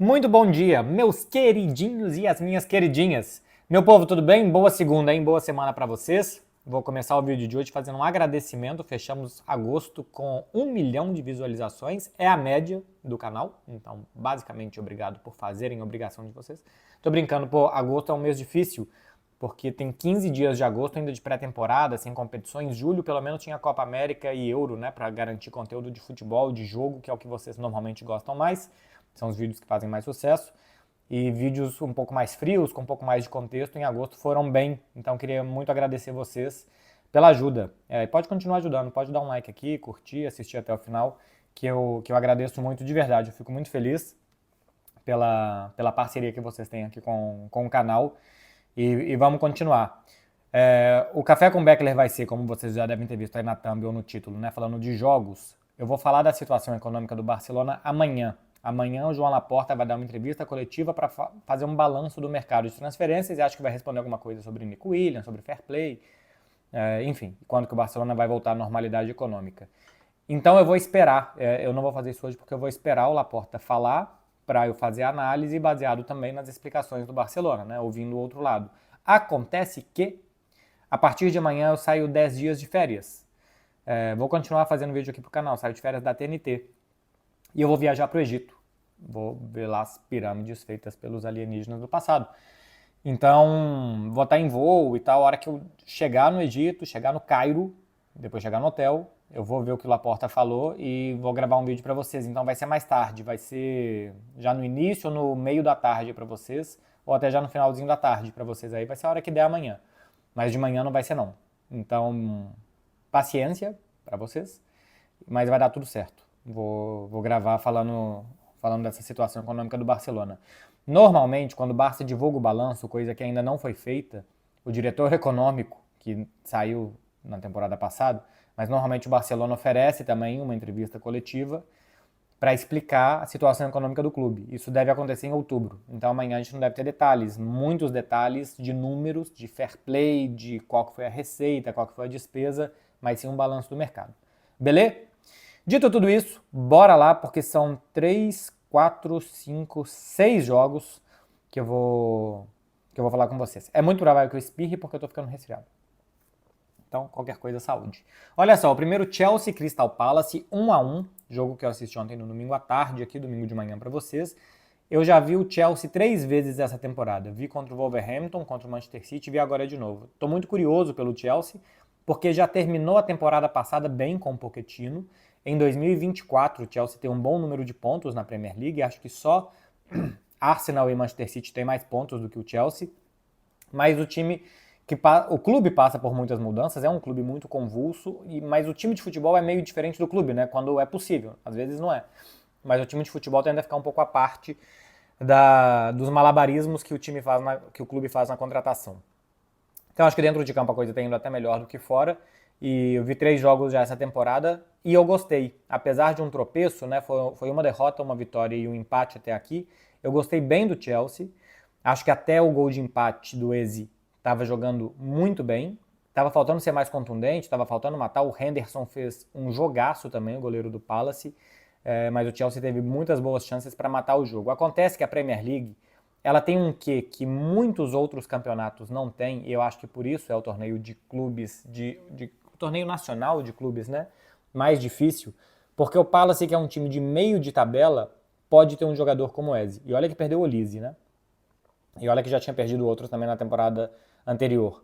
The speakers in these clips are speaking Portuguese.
Muito bom dia, meus queridinhos e as minhas queridinhas. Meu povo, tudo bem? Boa segunda, hein? Boa semana para vocês. Vou começar o vídeo de hoje fazendo um agradecimento. Fechamos agosto com 1 milhão de visualizações. É a média do canal. Então, basicamente, obrigado por fazerem a obrigação de vocês. Tô brincando, pô, agosto é um mês difícil, porque tem 15 dias de agosto ainda de pré-temporada, sem competições. Julho, pelo menos, tinha Copa América e Euro, né? Para garantir conteúdo de futebol, de jogo, que é o que vocês normalmente gostam mais. São os vídeos que fazem mais sucesso. E vídeos um pouco mais frios, com um pouco mais de contexto, em agosto foram bem. Então queria muito agradecer vocês pela ajuda. E pode continuar ajudando, pode dar um like aqui, curtir, assistir até o final, que eu agradeço muito de verdade. Eu fico muito feliz pela parceria que vocês têm aqui com o canal. E vamos continuar. O Café com Beckler vai ser, como vocês já devem ter visto aí na thumb ou no título, né, falando de jogos. Eu vou falar da situação econômica do Barcelona amanhã. Amanhã o João Laporta vai dar uma entrevista coletiva para fazer um balanço do mercado de transferências e acho que vai responder alguma coisa sobre Nico Williams, sobre fair play, enfim, quando que o Barcelona vai voltar à normalidade econômica. Então eu vou esperar, eu não vou fazer isso hoje porque eu vou esperar o Laporta falar para eu fazer a análise baseado também nas explicações do Barcelona, né, ouvindo o outro lado. Acontece que a partir de amanhã eu saio 10 dias de férias. Vou continuar fazendo vídeo aqui pro canal, saio de férias da TNT. E eu vou viajar para o Egito. Vou ver lá as pirâmides feitas pelos alienígenas do passado. Então, vou estar em voo e tal. A hora que eu chegar no Egito, chegar no Cairo, depois chegar no hotel, eu vou ver o que o Laporta falou e vou gravar um vídeo para vocês. Então vai ser mais tarde, vai ser já no início ou no meio da tarde para vocês, ou até já no finalzinho da tarde para vocês aí. Vai ser a hora que der amanhã. Mas de manhã não vai ser não. Então, paciência para vocês, mas vai dar tudo certo. Vou gravar falando dessa situação econômica do Barcelona. Normalmente, quando o Barça divulga o balanço, coisa que ainda não foi feita, o diretor econômico, que saiu na temporada passada, mas normalmente o Barcelona oferece também uma entrevista coletiva para explicar a situação econômica do clube. Isso deve acontecer em outubro. Então amanhã a gente não deve ter detalhes, muitos detalhes de números, de fair play, de qual que foi a receita, qual que foi a despesa, mas sim um balanço do mercado. Beleza? Dito tudo isso, bora lá, porque são 3, 4, 5, 6 jogos que eu vou falar com vocês. É muito provável que eu espirre porque eu tô ficando resfriado. Então, qualquer coisa, saúde. Olha só, o primeiro Chelsea Crystal Palace 1-1, jogo que eu assisti ontem no domingo à tarde, aqui domingo de manhã para vocês. Eu já vi o Chelsea 3 vezes essa temporada. Vi contra o Wolverhampton, contra o Manchester City e vi agora de novo. Tô muito curioso pelo Chelsea, porque já terminou a temporada passada bem com o Pochettino. Em 2024, o Chelsea tem um bom número de pontos na Premier League. Acho que só Arsenal e Manchester City têm mais pontos do que o Chelsea. Mas o clube passa por muitas mudanças, é um clube muito convulso, mas o time de futebol é meio diferente do clube, né? Quando é possível, às vezes não é. Mas o time de futebol tende a ficar um pouco à parte dos malabarismos que que o clube faz na contratação. Então acho que dentro de campo a coisa está indo até melhor do que fora. E eu vi 3 jogos já essa temporada e eu gostei. Apesar de um tropeço, né, foi uma derrota, uma vitória e um empate até aqui. Eu gostei bem do Chelsea. Acho que até o gol de empate do Eze estava jogando muito bem. Estava faltando ser mais contundente, estava faltando matar. O Henderson fez um jogaço também, o goleiro do Palace. Mas o Chelsea teve muitas boas chances para matar o jogo. Acontece que a Premier League ela tem um quê que muitos outros campeonatos não têm, e eu acho que por isso é o torneio de clubes, o torneio nacional de clubes, né, mais difícil, porque o Palace, que é um time de meio de tabela, pode ter um jogador como o Eze. E olha que perdeu o Olise, né? E olha que já tinha perdido outros também na temporada anterior.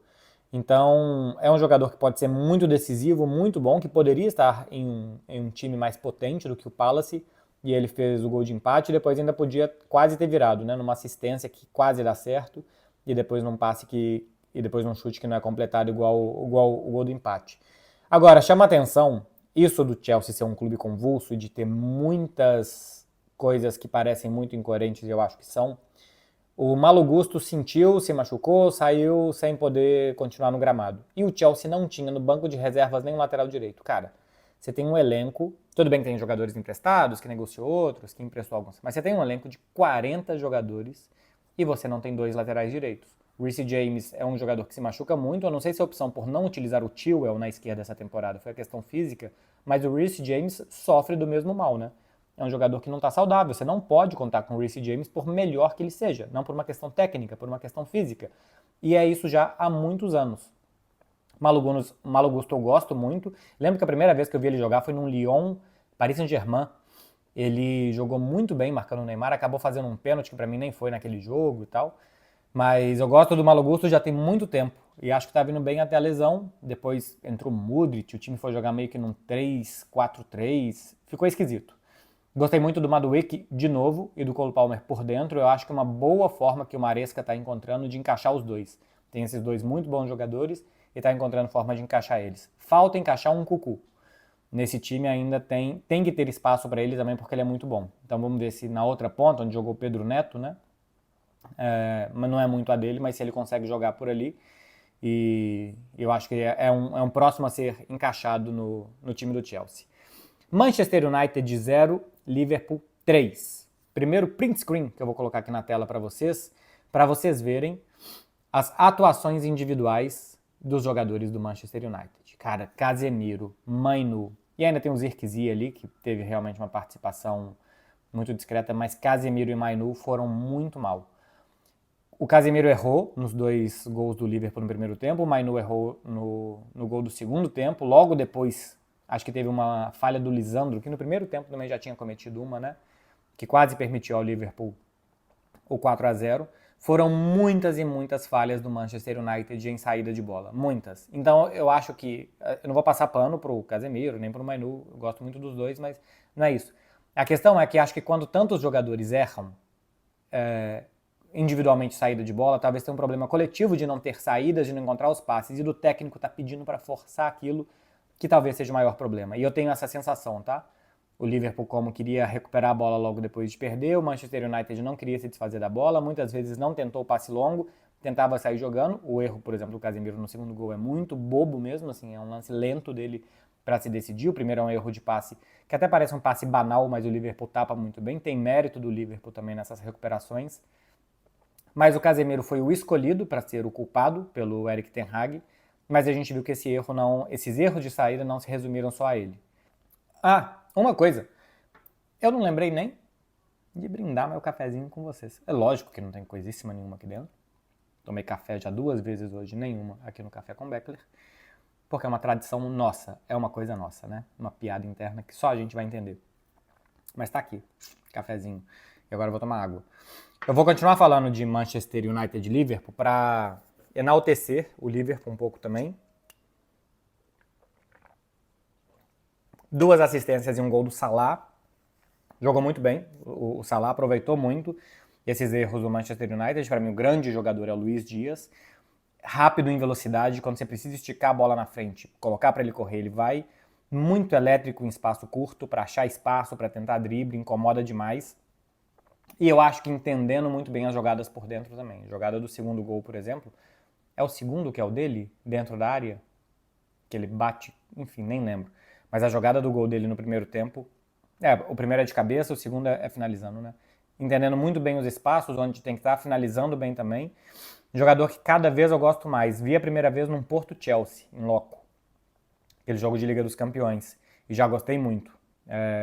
Então, é um jogador que pode ser muito decisivo, muito bom, que poderia estar em um time mais potente do que o Palace, e ele fez o gol de empate, e depois ainda podia quase ter virado, né? Numa assistência que quase dá certo, e depois num passe e depois num chute que não é completado igual o gol do empate. Agora, chama atenção isso do Chelsea ser um clube convulso e de ter muitas coisas que parecem muito incoerentes, e eu acho que são. O Malo Gusto sentiu, se machucou, saiu sem poder continuar no gramado. E o Chelsea não tinha no banco de reservas nem o lateral direito. Cara, você tem um elenco, tudo bem que tem jogadores emprestados, que negociou outros, que emprestou alguns, mas você tem um elenco de 40 jogadores e você não tem 2 laterais direitos. O Reece James é um jogador que se machuca muito, eu não sei se a opção por não utilizar o Chilwell na esquerda essa temporada foi a questão física, mas o Reece James sofre do mesmo mal, né? é um jogador que não está saudável. Você não pode contar com o Reece James por melhor que ele seja, não por uma questão técnica, por uma questão física. E é isso já há muitos anos. Malo Gusto eu gosto muito. Lembro que a primeira vez que eu vi ele jogar foi num Lyon, Paris Saint-Germain. Ele jogou muito bem marcando o Neymar, acabou fazendo um pênalti que pra mim nem foi naquele jogo e tal. Mas eu gosto do Malo Gusto já tem muito tempo e acho que tá vindo bem até a lesão. Depois entrou o Mudryk, o time foi jogar meio que num 3-4-3, ficou esquisito. Gostei muito do Madueke de novo e do Cole Palmer por dentro. Eu acho que é uma boa forma que o Maresca está encontrando de encaixar os dois. Tem esses dois muito bons jogadores e está encontrando forma de encaixar eles. Falta encaixar um Cucu. Nesse time ainda tem que ter espaço para ele também porque ele é muito bom. Então vamos ver se na outra ponta, onde jogou o Pedro Neto, né? Mas não é muito a dele, mas se ele consegue jogar por ali. E eu acho que é um próximo a ser encaixado no time do Chelsea. Manchester United 0, Liverpool 3. Primeiro print screen que eu vou colocar aqui na tela para vocês verem as atuações individuais dos jogadores do Manchester United. Cara, Casemiro, Mainu, e ainda tem o Zirkzee ali, que teve realmente uma participação muito discreta, mas Casemiro e Mainu foram muito mal. O Casemiro errou nos 2 gols do Liverpool no primeiro tempo, o Mainu errou no gol do segundo tempo, logo depois acho que teve uma falha do Lisandro, que no primeiro tempo também já tinha cometido uma, né? Que quase permitiu ao Liverpool o 4-0. Foram muitas e muitas falhas do Manchester United em saída de bola. Muitas. Então eu acho que... Eu não vou passar pano pro Casemiro, nem pro Mainu. Eu gosto muito dos dois, mas não é isso. A questão é que acho que quando tantos jogadores erram individualmente saída de bola, talvez tenha um problema coletivo de não ter saídas, de não encontrar os passes, e do técnico tá pedindo para forçar aquilo, que talvez seja o maior problema. E eu tenho essa sensação, tá? O Liverpool, como queria recuperar a bola logo depois de perder, o Manchester United não queria se desfazer da bola, muitas vezes não tentou o passe longo, tentava sair jogando. O erro, por exemplo, do Casemiro no segundo gol é muito bobo mesmo, assim, é um lance lento dele para se decidir. O primeiro é um erro de passe que até parece um passe banal, mas o Liverpool tapa muito bem. Tem mérito do Liverpool também nessas recuperações. Mas o Casemiro foi o escolhido para ser o culpado pelo Erik ten Hag, mas a gente viu que esses erros de saída não se resumiram só a ele. Ah, uma coisa, eu não lembrei nem de brindar meu cafezinho com vocês. É lógico que não tem coisíssima nenhuma aqui dentro. Tomei café já 2 vezes hoje, nenhuma aqui no Café com Beckler, porque é uma tradição nossa, é uma coisa nossa, né? Uma piada interna que só a gente vai entender. Mas tá aqui, cafezinho. E agora eu vou tomar água. Eu vou continuar falando de Manchester United e Liverpool para enaltecer o Liverpool um pouco também. 2 assistências e um gol do Salah. Jogou muito bem. O Salah aproveitou muito esses erros do Manchester United. Para mim, o grande jogador é o Luiz Dias. Rápido em velocidade, quando você precisa esticar a bola na frente, colocar para ele correr, ele vai. Muito elétrico em espaço curto, para achar espaço, para tentar drible, incomoda demais. E eu acho que entendendo muito bem as jogadas por dentro também. A jogada do segundo gol, por exemplo, é o segundo que é o dele, dentro da área, que ele bate, enfim, nem lembro. Mas a jogada do gol dele no primeiro tempo, o primeiro é de cabeça, o segundo é finalizando, né? Entendendo muito bem os espaços, onde tem que estar, finalizando bem também. Jogador que cada vez eu gosto mais. Vi a primeira vez num Porto Chelsea, em loco. Aquele jogo de Liga dos Campeões. E já gostei muito.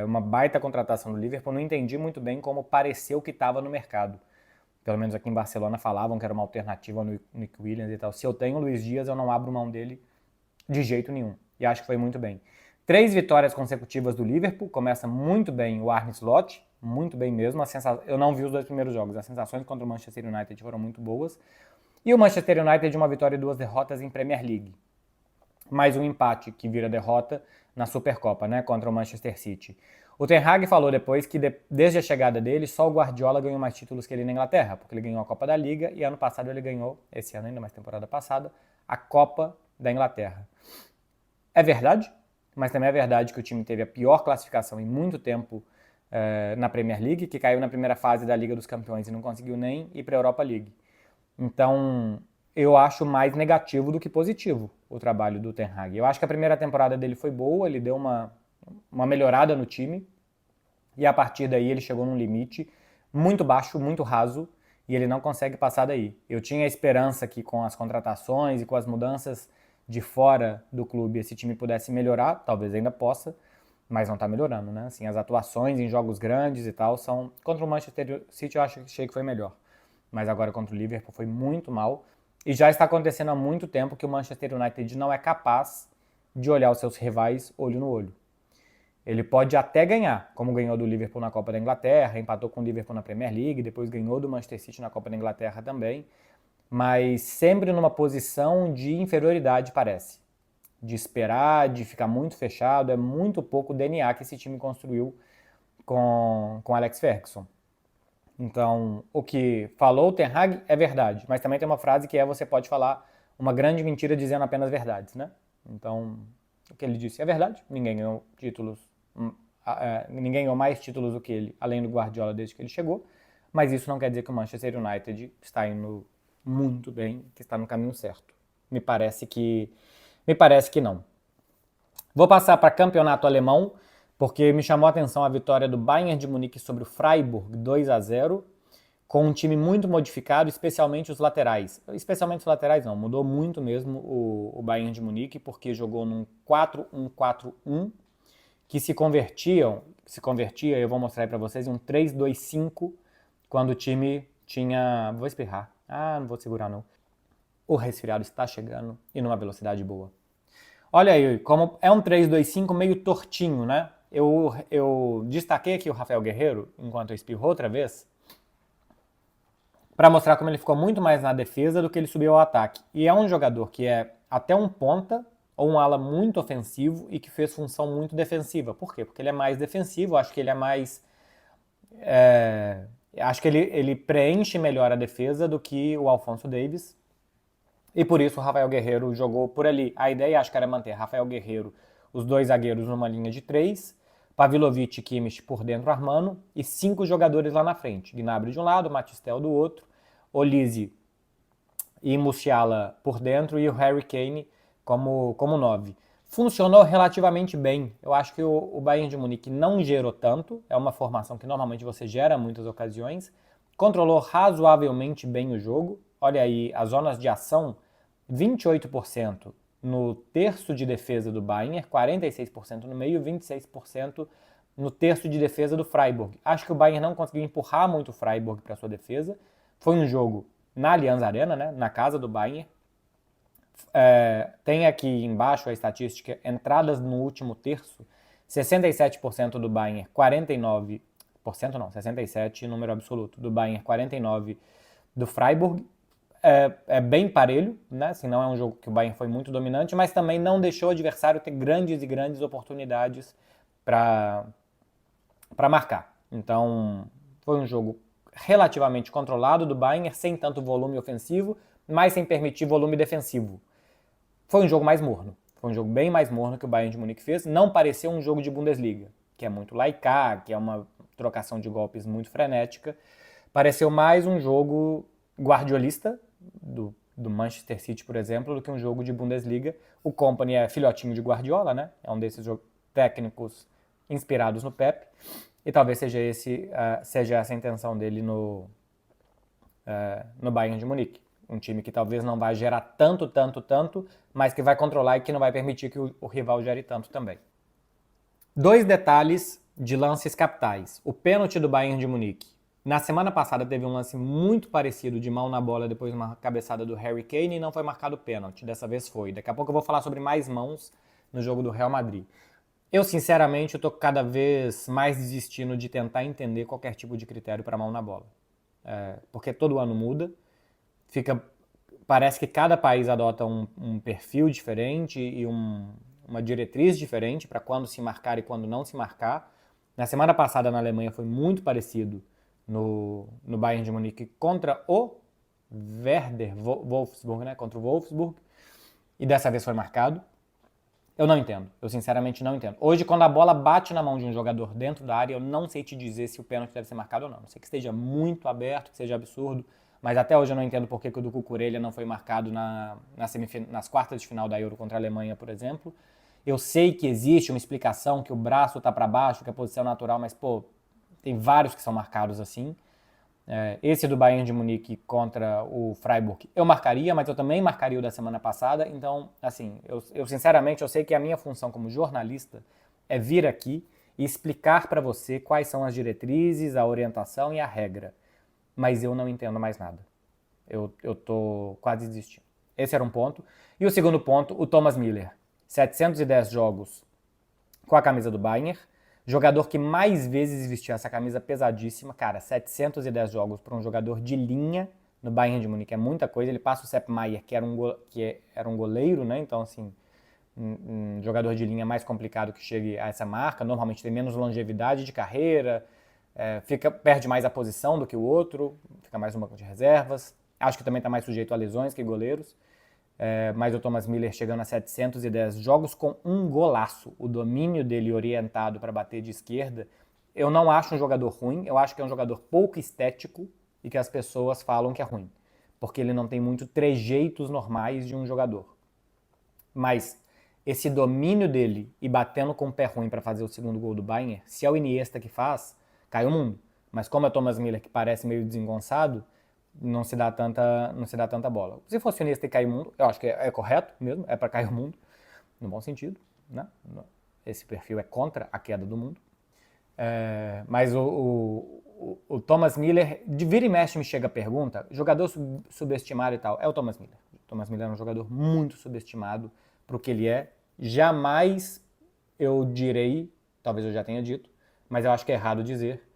Uma baita contratação do Liverpool. Não entendi muito bem como pareceu que estava no mercado. Pelo menos aqui em Barcelona falavam que era uma alternativa no Nick Williams e tal. Se eu tenho o Luiz Dias, eu não abro mão dele de jeito nenhum. E acho que foi muito bem. 3 vitórias consecutivas do Liverpool. Começa muito bem o Arne Slot. Muito bem mesmo. Eu não vi os 2 primeiros jogos. As sensações contra o Manchester United foram muito boas. E o Manchester United, uma vitória e 2 derrotas em Premier League. Mais um empate que vira derrota na Supercopa, né, contra o Manchester City. O Ten Hag falou depois que desde a chegada dele, só o Guardiola ganhou mais títulos que ele na Inglaterra, porque ele ganhou a Copa da Liga e ano passado ele ganhou, esse ano ainda mais temporada passada, a Copa da Inglaterra. É verdade, mas também é verdade que o time teve a pior classificação em muito tempo na Premier League, que caiu na primeira fase da Liga dos Campeões e não conseguiu nem ir para a Europa League. Então, eu acho mais negativo do que positivo o trabalho do Ten Hag. Eu acho que a primeira temporada dele foi boa, ele deu uma melhorada no time, e a partir daí ele chegou num limite muito baixo, muito raso, e ele não consegue passar daí. Eu tinha a esperança que com as contratações e com as mudanças de fora do clube esse time pudesse melhorar, talvez ainda possa, mas não tá melhorando, né? Assim, as atuações em jogos grandes e tal são... Contra o Manchester City eu achei que foi melhor, mas agora contra o Liverpool foi muito mal. E já está acontecendo há muito tempo que o Manchester United não é capaz de olhar os seus rivais olho no olho. Ele pode até ganhar, como ganhou do Liverpool na Copa da Inglaterra, empatou com o Liverpool na Premier League, depois ganhou do Manchester City na Copa da Inglaterra também, mas sempre numa posição de inferioridade, parece. De esperar, de ficar muito fechado, é muito pouco o DNA que esse time construiu com Alex Ferguson. Então, o que falou o Ten Hag é verdade, mas também tem uma frase que é: você pode falar uma grande mentira dizendo apenas verdades, né? Então, o que ele disse é verdade, ninguém ganhou títulos, ninguém ganhou mais títulos do que ele, além do Guardiola desde que ele chegou, mas isso não quer dizer que o Manchester United está indo muito bem, que está no caminho certo. Me parece que não. Vou passar para campeonato alemão, porque me chamou a atenção a vitória do Bayern de Munique sobre o Freiburg 2-0, com um time muito modificado, especialmente os laterais. Especialmente os laterais não, mudou muito mesmo o Bayern de Munique, porque jogou num 4-1-4-1, que se convertia, eu vou mostrar aí para vocês, em um 3-2-5, quando o time tinha... Vou espirrar. Não vou segurar não. O resfriado está chegando e numa velocidade boa. Olha aí, como é um 3-2-5 meio tortinho, né? Eu destaquei aqui o Rafael Guerreiro, enquanto eu espirro outra vez, para mostrar como ele ficou muito mais na defesa do que ele subiu ao ataque. E é um jogador que é até um ponta ou um ala muito ofensivo e que fez função muito defensiva. Por quê? Porque ele é mais defensivo, acho que ele é mais... acho que ele preenche melhor a defesa do que o Alphonso Davies. E por isso o Rafael Guerreiro jogou por ali. A ideia, acho que era manter Rafael Guerreiro, os dois zagueiros numa linha de 3, Pavlovic e Kimmich por dentro armando, e 5 jogadores lá na frente. Gnabry de um lado, Matistel do outro, Olise e Musiala por dentro e o Harry Kane como 9. Funcionou relativamente bem. Eu acho que o Bayern de Munique não gerou tanto, é uma formação que normalmente você gera muitas ocasiões, controlou razoavelmente bem o jogo. Olha aí, as zonas de ação, 28% no terço de defesa do Bayern, 46% no meio, 26% no terço de defesa do Freiburg. Acho que o Bayern não conseguiu empurrar muito o Freiburg para sua defesa. Foi um jogo na Allianz Arena, né, na casa do Bayern. Tem aqui embaixo a estatística, entradas no último terço, 67% do Bayern, 49%, não, 67% número absoluto, do Bayern, 49% do Freiburg. É bem parelho, né? Assim, não é um jogo que o Bayern foi muito dominante, mas também não deixou o adversário ter grandes e grandes oportunidades para marcar. Então, foi um jogo relativamente controlado do Bayern, sem tanto volume ofensivo, mas sem permitir volume defensivo. Foi um jogo mais morno. Foi um jogo bem mais morno que o Bayern de Munique fez. Não pareceu um jogo de Bundesliga, que é muito laicar, que é uma trocação de golpes muito frenética. Pareceu mais um jogo guardiolista, do Manchester City, por exemplo, do que um jogo de Bundesliga. O Kompany é filhotinho de Guardiola, né? É um desses técnicos inspirados no Pep. E talvez seja essa a intenção dele no Bayern de Munique. Um time que talvez não vai gerar tanto, mas que vai controlar e que não vai permitir que o rival gere tanto também. 2 detalhes de lances capitais. O pênalti do Bayern de Munique. Na semana passada teve um lance muito parecido de mão na bola depois de uma cabeçada do Harry Kane e não foi marcado pênalti. Dessa vez foi. Daqui a pouco eu vou falar sobre mais mãos no jogo do Real Madrid. Eu, sinceramente, estou cada vez mais desistindo de tentar entender qualquer tipo de critério para mão na bola. Porque todo ano muda. Parece que cada país adota um perfil diferente e uma diretriz diferente para quando se marcar e quando não se marcar. Na semana passada na Alemanha foi muito parecido no Bayern de Munique contra o Werder Wolfsburg, né? Contra o Wolfsburg. E dessa vez foi marcado. Eu não entendo. Eu sinceramente não entendo. Hoje, quando a bola bate na mão de um jogador dentro da área, eu não sei te dizer se o pênalti deve ser marcado ou não. Não sei que esteja muito aberto, que seja absurdo, mas até hoje eu não entendo por que o do Cucurella não foi marcado nas quartas de final da Euro contra a Alemanha, por exemplo. Eu sei que existe uma explicação, que o braço tá para baixo, que é a posição natural, mas, pô, tem vários que são marcados assim. Esse do Bayern de Munique contra o Freiburg eu marcaria, mas eu também marcaria o da semana passada. Então, assim, eu sinceramente, eu sei que a minha função como jornalista é vir aqui e explicar para você quais são as diretrizes, a orientação e a regra. Mas eu não entendo mais nada. Eu tô quase desistindo. Esse era um ponto. E o segundo ponto, o Thomas Müller. 710 jogos com a camisa do Bayern. Jogador que mais vezes vestiu essa camisa pesadíssima. Cara, 710 jogos para um jogador de linha no Bayern de Munique é muita coisa. Ele passa o Sepp Maier, que era um goleiro, né? Então, assim, um jogador de linha mais complicado que chegue a essa marca. Normalmente tem menos longevidade de carreira, perde mais a posição do que o outro, fica mais no banco de reservas. Acho que também está mais sujeito a lesões que goleiros. Mas o Thomas Müller chegando a 710 jogos com um golaço. O domínio dele orientado para bater de esquerda. Eu não acho um jogador ruim, eu acho que é um jogador pouco estético e que as pessoas falam que é ruim. Porque ele não tem muito trejeitos normais de um jogador. Mas esse domínio dele e batendo com o pé ruim para fazer o segundo gol do Bayern, se é o Iniesta que faz, cai o mundo. Mas como é o Thomas Müller, que parece meio desengonçado, não se dá tanta bola. Se fosse o Iniesta e cair o mundo, eu acho que é correto mesmo, é para cair o mundo, no bom sentido, né? Esse perfil é contra a queda do mundo. Mas o Thomas Müller, de vira e mexe me chega a pergunta, jogador subestimado e tal, é o Thomas Müller. O Thomas Müller é um jogador muito subestimado para o que ele é. Jamais eu direi, talvez eu já tenha dito, mas eu acho que é errado dizer,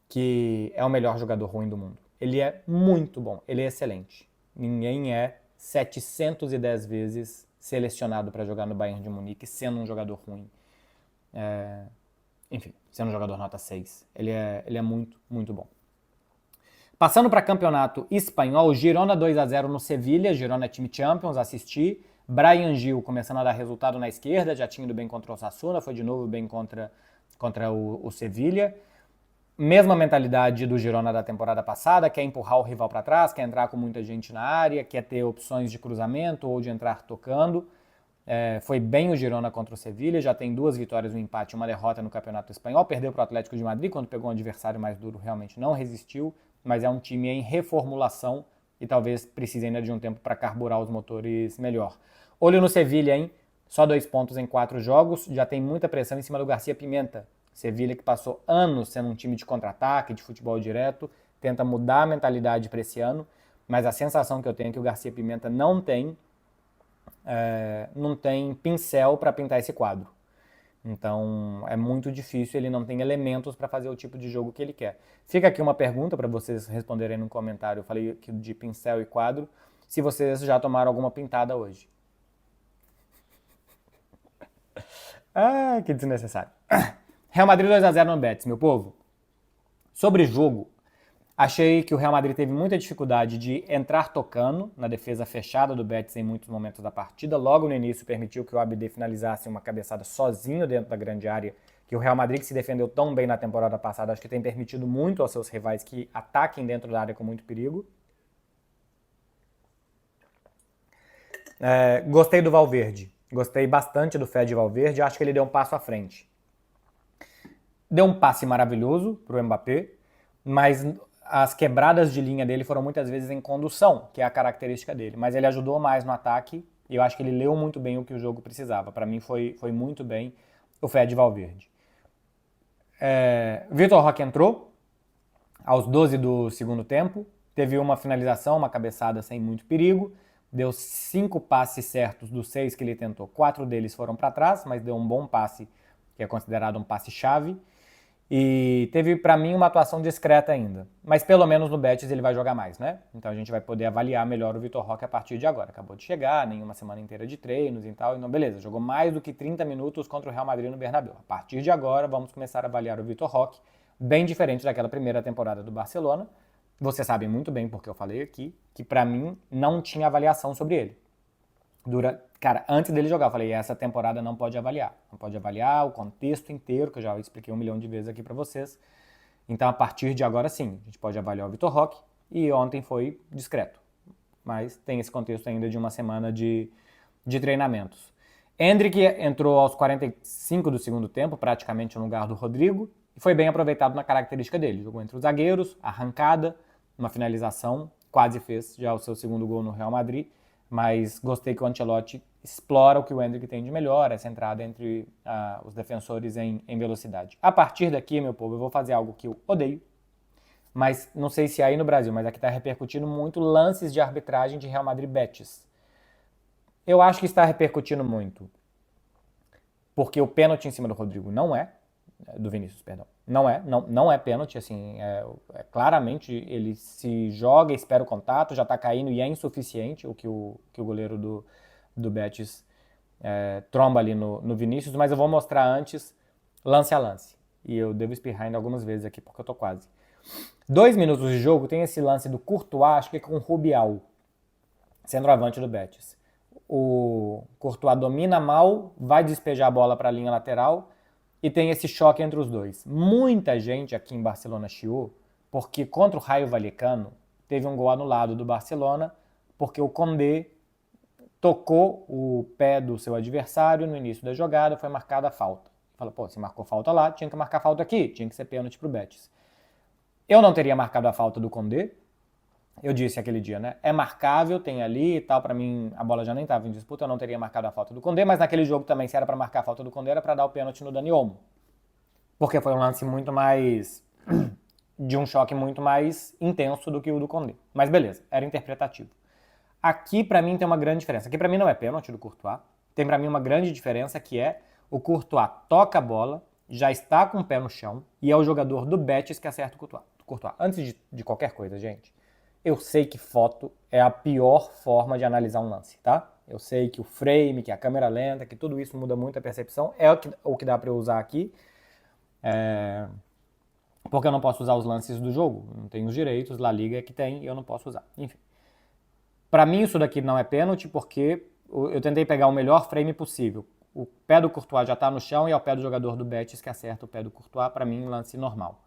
que é o melhor jogador ruim do mundo. Ele é muito bom, ele é excelente. Ninguém é 710 vezes selecionado para jogar no Bayern de Munique sendo um jogador ruim. Enfim, sendo um jogador nota 6. Ele é muito, muito bom. Passando para campeonato espanhol, Girona 2-0 no Sevilha. Girona é time Champions, assisti. Bryan Gil começando a dar resultado na esquerda, já tinha ido bem contra o Osasuna, foi de novo bem contra o Sevilha. Mesma mentalidade do Girona da temporada passada, quer empurrar o rival para trás, quer entrar com muita gente na área, quer ter opções de cruzamento ou de entrar tocando. Foi bem o Girona contra o Sevilha, já tem 2 vitórias, um empate e uma derrota no Campeonato Espanhol. Perdeu para o Atlético de Madrid, quando pegou um adversário mais duro, realmente não resistiu, mas é um time em reformulação e talvez precise ainda de um tempo para carburar os motores melhor. Olho no Sevilha, hein? Só 2 pontos em 4 jogos, já tem muita pressão em cima do Garcia Pimenta. Sevilha que passou anos sendo um time de contra-ataque, de futebol direto, tenta mudar a mentalidade para esse ano, mas a sensação que eu tenho é que o Garcia Pimenta não tem pincel para pintar esse quadro. Então é muito difícil, ele não tem elementos para fazer o tipo de jogo que ele quer. Fica aqui uma pergunta para vocês responderem no comentário, eu falei aqui de pincel e quadro, se vocês já tomaram alguma pintada hoje. Que desnecessário. Real Madrid 2-0 no Betis, meu povo. Sobre jogo, achei que o Real Madrid teve muita dificuldade de entrar tocando na defesa fechada do Betis em muitos momentos da partida. Logo no início permitiu que o Abde finalizasse uma cabeçada sozinho dentro da grande área, que o Real Madrid, que se defendeu tão bem na temporada passada, acho que tem permitido muito aos seus rivais que ataquem dentro da área com muito perigo. Gostei do Valverde. Gostei bastante do Fede Valverde. Acho que ele deu um passo à frente. Deu um passe maravilhoso para o Mbappé, mas as quebradas de linha dele foram muitas vezes em condução, que é a característica dele. Mas ele ajudou mais no ataque e eu acho que ele leu muito bem o que o jogo precisava. Para mim foi muito bem o Fede Valverde. Vitor Roque entrou aos 12 do segundo tempo, teve uma finalização, uma cabeçada sem muito perigo, deu 5 passes certos dos 6 que ele tentou. 4 deles foram para trás, mas deu um bom passe, que é considerado um passe-chave. E teve, para mim, uma atuação discreta ainda. Mas pelo menos no Betis ele vai jogar mais, né? Então a gente vai poder avaliar melhor o Vitor Roque a partir de agora. Acabou de chegar, nenhuma semana inteira de treinos e tal. Então, beleza, jogou mais do que 30 minutos contra o Real Madrid no Bernabéu. A partir de agora, vamos começar a avaliar o Vitor Roque, bem diferente daquela primeira temporada do Barcelona. Vocês sabem muito bem, porque eu falei aqui, que para mim não tinha avaliação sobre ele. Cara, antes dele jogar, eu falei, essa temporada não pode avaliar. Não pode avaliar o contexto inteiro, que eu já expliquei 1 milhão de vezes aqui pra vocês. Então, a partir de agora, sim, a gente pode avaliar o Vitor Roque. E ontem foi discreto. Mas tem esse contexto ainda de uma semana de treinamentos. Endrick entrou aos 45 do segundo tempo, praticamente no lugar do Rodrigo. E foi bem aproveitado na característica dele. Jogou entre os zagueiros, arrancada, uma finalização. Quase fez já o seu segundo gol no Real Madrid. Mas gostei que o Ancelotti explora o que o Endrick tem de melhor, essa entrada entre os defensores em velocidade. A partir daqui, meu povo, eu vou fazer algo que eu odeio, mas não sei se é aí no Brasil, mas aqui está repercutindo muito lances de arbitragem de Real Madrid Betis. Eu acho que está repercutindo muito, porque o pênalti em cima do Rodrigo não é, do Vinícius, perdão, não é pênalti, assim, claramente ele se joga, espera o contato, já está caindo e é insuficiente o que o goleiro do Betis tromba ali no Vinícius, mas eu vou mostrar antes, lance a lance. E eu devo espirrar ainda algumas vezes aqui, porque eu tô quase. 2 minutos de jogo, tem esse lance do Courtois, acho que é com o Rubial, centroavante do Betis. O Courtois domina mal, vai despejar a bola para a linha lateral e tem esse choque entre os dois. Muita gente aqui em Barcelona chiou, porque contra o Rayo Vallecano teve um gol anulado do Barcelona, porque o Condé tocou o pé do seu adversário no início da jogada, foi marcada a falta. Fala, pô, se marcou falta lá, tinha que marcar falta aqui, tinha que ser pênalti pro Betis. Eu não teria marcado a falta do Condé, eu disse aquele dia, né? É marcável, tem ali e tal, pra mim a bola já nem estava em disputa, eu não teria marcado a falta do Condé, mas naquele jogo também, se era pra marcar a falta do Condé, era pra dar o pênalti no Dani Olmo. Porque foi um lance muito mais... de um choque muito mais intenso do que o do Condé. Mas beleza, era interpretativo. Aqui, pra mim, tem uma grande diferença. Aqui, pra mim, não é pênalti do Courtois. Tem, pra mim, uma grande diferença, que é o Courtois toca a bola, já está com o pé no chão, e é o jogador do Betis que acerta o Courtois. Antes de qualquer coisa, gente, eu sei que foto é a pior forma de analisar um lance, tá? Eu sei que o frame, que a câmera lenta, que tudo isso muda muito a percepção. É o que dá pra eu usar aqui. Porque eu não posso usar os lances do jogo. Não tenho os direitos, La Liga é que tem, e eu não posso usar. Enfim. Pra mim isso daqui não é pênalti, porque eu tentei pegar o melhor frame possível. O pé do Courtois já tá no chão e é o pé do jogador do Betis que acerta o pé do Courtois. Pra mim, lance normal.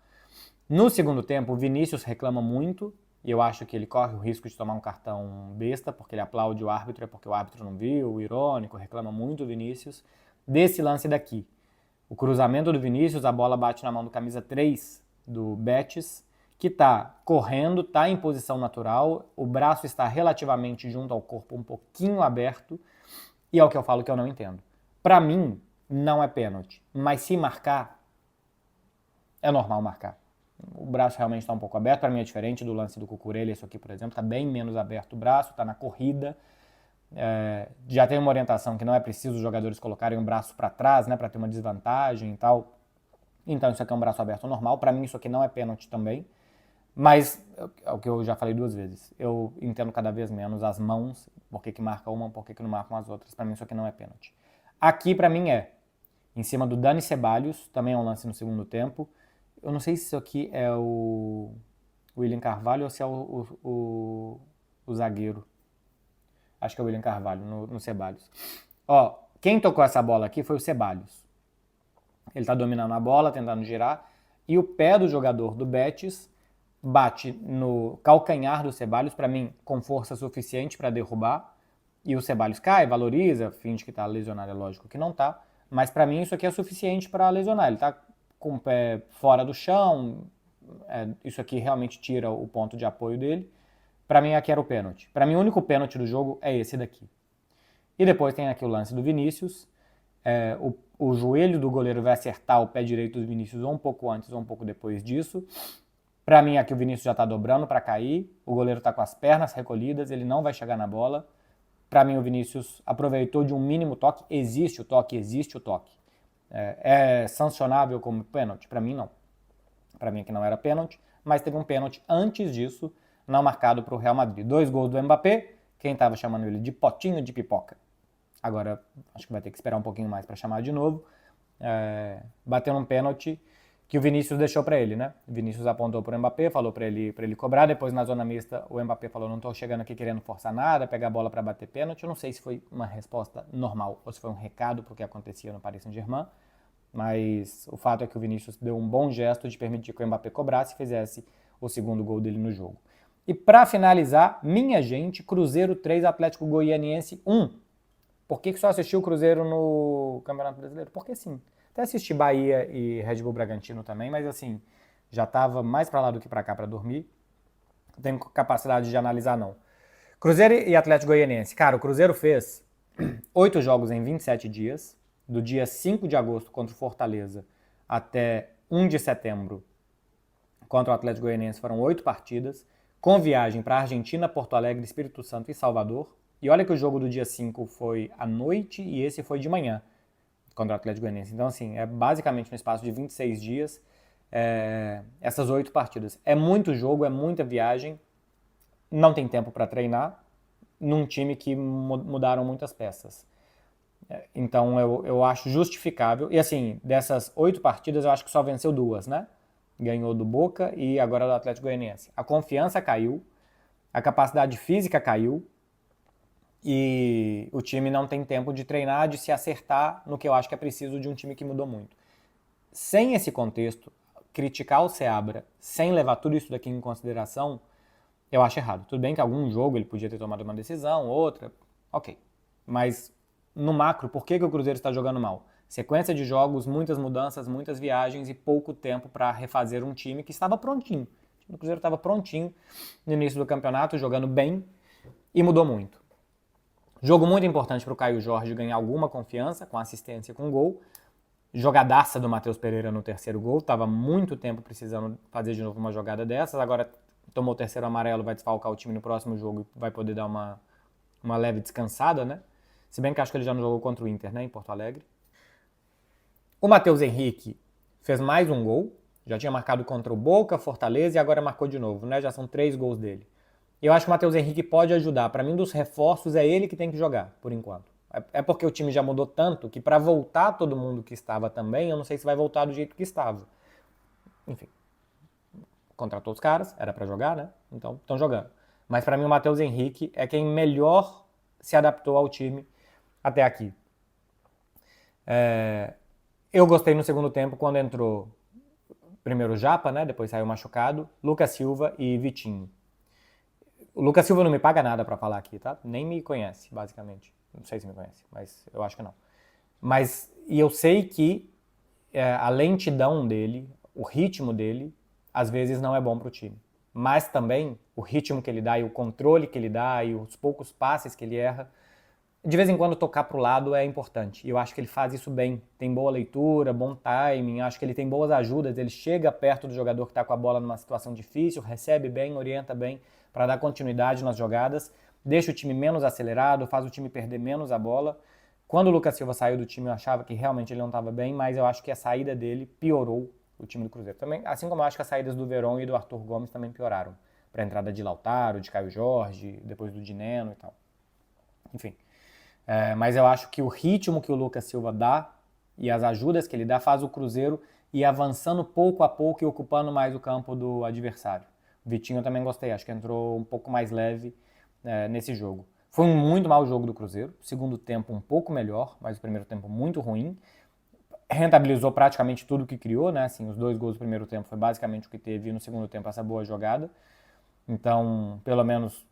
No segundo tempo, o Vinícius reclama muito, e eu acho que ele corre o risco de tomar um cartão besta, porque ele aplaude o árbitro, é porque o árbitro não viu, irônico, reclama muito o Vinícius. Desse lance daqui. O cruzamento do Vinícius, a bola bate na mão do camisa 3 do Betis, que está correndo, está em posição natural, o braço está relativamente junto ao corpo, um pouquinho aberto, e é o que eu falo que eu não entendo. Para mim, não é pênalti, mas se marcar, é normal marcar. O braço realmente está um pouco aberto, para mim é diferente do lance do Cucurella, isso aqui, por exemplo, está bem menos aberto o braço, está na corrida, já tem uma orientação que não é preciso os jogadores colocarem o braço para trás, né, para ter uma desvantagem e tal. Então isso aqui é um braço aberto normal, para mim isso aqui não é pênalti também. Mas, é o que eu já falei 2 vezes, eu entendo cada vez menos as mãos, por que marca uma, por que não marcam as outras. Para mim isso aqui não é pênalti. Aqui para mim em cima do Dani Ceballos, também é um lance no segundo tempo. Eu não sei se isso aqui é o William Carvalho ou se é o zagueiro. Acho que é o William Carvalho no Ceballos. Ó, quem tocou essa bola aqui foi o Ceballos. Ele tá dominando a bola, tentando girar, e o pé do jogador do Betis bate no calcanhar do Ceballos, para mim, com força suficiente para derrubar, e o Ceballos cai, valoriza, finge que tá lesionado, é lógico que não tá, mas para mim isso aqui é suficiente para lesionar. Ele tá com o pé fora do chão, isso aqui realmente tira o ponto de apoio dele. Para mim aqui era o pênalti. Para mim o único pênalti do jogo é esse daqui. E depois tem aqui o lance do Vinícius. O joelho do goleiro vai acertar o pé direito do Vinícius ou um pouco antes ou um pouco depois disso. Para mim aqui o Vinícius já está dobrando para cair, o goleiro está com as pernas recolhidas, ele não vai chegar na bola. Para mim o Vinícius aproveitou de um mínimo toque, existe o toque. É sancionável como pênalti? Para mim não. Para mim aqui não era pênalti, mas teve um pênalti antes disso, não marcado para o Real Madrid. 2 gols do Mbappé, quem estava chamando ele de potinho de pipoca. Agora acho que vai ter que esperar um pouquinho mais para chamar de novo. Bateu um pênalti que o Vinícius deixou para ele, né? O Vinícius apontou para o Mbappé, falou para ele cobrar, depois na zona mista o Mbappé falou, não estou chegando aqui querendo forçar nada, pegar a bola para bater pênalti. Eu não sei se foi uma resposta normal ou se foi um recado porque acontecia no Paris Saint-Germain, mas o fato é que o Vinícius deu um bom gesto de permitir que o Mbappé cobrasse e fizesse o segundo gol dele no jogo. E para finalizar, minha gente, Cruzeiro 3, Atlético Goianiense 1. Por que só assistiu o Cruzeiro no Campeonato Brasileiro? Porque sim. Até assisti Bahia e Red Bull Bragantino também, mas assim, já estava mais para lá do que para cá para dormir. Não tenho capacidade de analisar, não. Cruzeiro e Atlético Goianiense. Cara, o Cruzeiro fez 8 jogos em 27 dias, do dia 5 de agosto contra o Fortaleza até 1 de setembro contra o Atlético Goianiense foram 8 partidas, com viagem para Argentina, Porto Alegre, Espírito Santo e Salvador. E olha que o jogo do dia 5 foi à noite e esse foi de manhã contra o Atlético Goianiense. Então, assim, é basicamente no espaço de 26 dias essas 8 partidas. É muito jogo, é muita viagem, não tem tempo para treinar num time que mudaram muitas peças. Então, eu acho justificável. E, assim, dessas 8 partidas, eu acho que só venceu 2, né? Ganhou do Boca e agora do Atlético Goianiense. A confiança caiu, a capacidade física caiu e o time não tem tempo de treinar, de se acertar no que eu acho que é preciso de um time que mudou muito. Sem esse contexto, criticar o Seabra sem levar tudo isso daqui em consideração, eu acho errado. Tudo bem que algum jogo ele podia ter tomado uma decisão, outra, ok. Mas no macro, por que o Cruzeiro está jogando mal? Sequência de jogos, muitas mudanças, muitas viagens e pouco tempo para refazer um time que estava prontinho. O time do Cruzeiro estava prontinho no início do campeonato, jogando bem e mudou muito. Jogo muito importante para o Caio Jorge ganhar alguma confiança, com assistência com gol. Jogadaça do Matheus Pereira no terceiro gol. Estava muito tempo precisando fazer de novo uma jogada dessas. Agora tomou o terceiro amarelo, vai desfalcar o time no próximo jogo e vai poder dar uma leve descansada, né? Se bem que acho que ele já não jogou contra o Inter, né, em Porto Alegre. O Matheus Henrique fez mais um gol. Já tinha marcado contra o Boca, Fortaleza e agora marcou de novo, né? Já são 3 gols dele. Eu acho que o Matheus Henrique pode ajudar. Para mim, dos reforços, é ele que tem que jogar, por enquanto. É porque o time já mudou tanto que para voltar todo mundo que estava também, eu não sei se vai voltar do jeito que estava. Enfim, contratou os caras, era para jogar, né? Então, estão jogando. Mas para mim, o Matheus Henrique é quem melhor se adaptou ao time até aqui. Eu gostei no segundo tempo quando entrou primeiro o Japa, né? Depois saiu machucado, Lucas Silva e Vitinho. O Lucas Silva não me paga nada pra falar aqui, tá? Nem me conhece, basicamente. Não sei se me conhece, mas eu acho que não. E eu sei que a lentidão dele, o ritmo dele, às vezes não é bom pro time. Mas também o ritmo que ele dá e o controle que ele dá e os poucos passes que ele erra, de vez em quando tocar pro lado é importante. E eu acho que ele faz isso bem. Tem boa leitura, bom timing, acho que ele tem boas ajudas, ele chega perto do jogador que está com a bola numa situação difícil, recebe bem, orienta bem para dar continuidade nas jogadas, deixa o time menos acelerado, faz o time perder menos a bola. Quando o Lucas Silva saiu do time, eu achava que realmente ele não estava bem, mas eu acho que a saída dele piorou o time do Cruzeiro. Também, assim como eu acho que as saídas do Verón e do Arthur Gomes também pioraram. Para a entrada de Lautaro, de Caio Jorge, depois do Dineno e tal. Enfim. Mas eu acho que o ritmo que o Lucas Silva dá e as ajudas que ele dá faz o Cruzeiro ir avançando pouco a pouco e ocupando mais o campo do adversário. O Vitinho eu também gostei, acho que entrou um pouco mais leve nesse jogo. Foi um muito mau jogo do Cruzeiro, segundo tempo um pouco melhor, mas o primeiro tempo muito ruim. Rentabilizou praticamente tudo que criou, né? Assim, os 2 gols do primeiro tempo foi basicamente o que teve, e no segundo tempo essa boa jogada. Então, pelo menos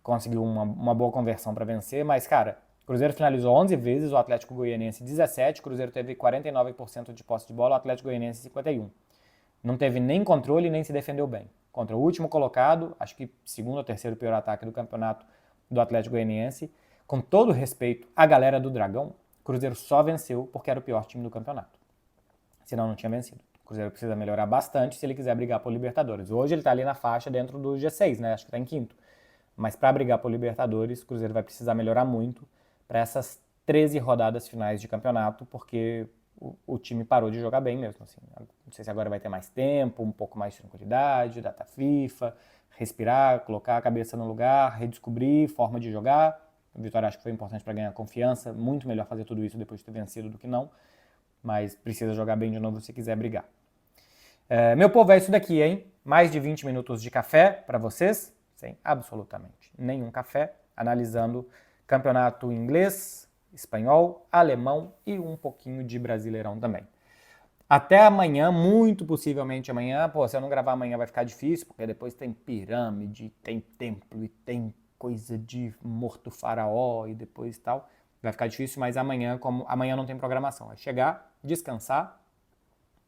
conseguiu uma boa conversão para vencer, mas, cara, o Cruzeiro finalizou 11 vezes, o Atlético Goianiense 17, o Cruzeiro teve 49% de posse de bola, o Atlético Goianiense 51%. Não teve nem controle nem se defendeu bem. Contra o último colocado, acho que segundo ou terceiro pior ataque do campeonato do Atlético Goianiense, com todo respeito à galera do Dragão, o Cruzeiro só venceu porque era o pior time do campeonato. Senão não tinha vencido. O Cruzeiro precisa melhorar bastante se ele quiser brigar por Libertadores. Hoje ele está ali na faixa dentro do G6, né? Acho que está em quinto. Mas para brigar por Libertadores, o Cruzeiro vai precisar melhorar muito para essas 13 rodadas finais de campeonato, porque o time parou de jogar bem mesmo. Assim. Não sei se agora vai ter mais tempo, um pouco mais de tranquilidade, data FIFA, respirar, colocar a cabeça no lugar, redescobrir forma de jogar. A vitória acho que foi importante para ganhar confiança. Muito melhor fazer tudo isso depois de ter vencido do que não. Mas precisa jogar bem de novo se quiser brigar. Meu povo, é isso daqui, hein? Mais de 20 minutos de café para vocês, sem absolutamente nenhum café, analisando campeonato inglês, espanhol, alemão e um pouquinho de brasileirão também. Até amanhã, muito possivelmente amanhã. Pô, se eu não gravar amanhã vai ficar difícil, porque depois tem pirâmide, tem templo e tem coisa de morto faraó e depois tal. Vai ficar difícil, mas amanhã, como amanhã não tem programação, é chegar, descansar,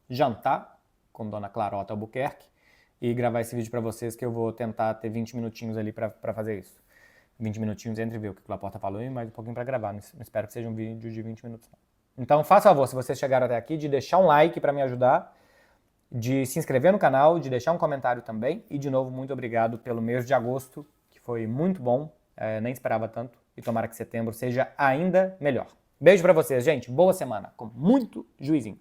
jantar com Dona Clarota Albuquerque e gravar esse vídeo para vocês, que eu vou tentar ter 20 minutinhos ali para fazer isso. 20 minutinhos entre ver o que o Laporta falou e mais um pouquinho para gravar. Não espero que seja um vídeo de 20 minutos. Não. Então, faça favor, se vocês chegaram até aqui, de deixar um like para me ajudar, de se inscrever no canal, de deixar um comentário também. E, de novo, muito obrigado pelo mês de agosto, que foi muito bom. Nem esperava tanto. E tomara que setembro seja ainda melhor. Beijo para vocês, gente. Boa semana. Com muito juizinho.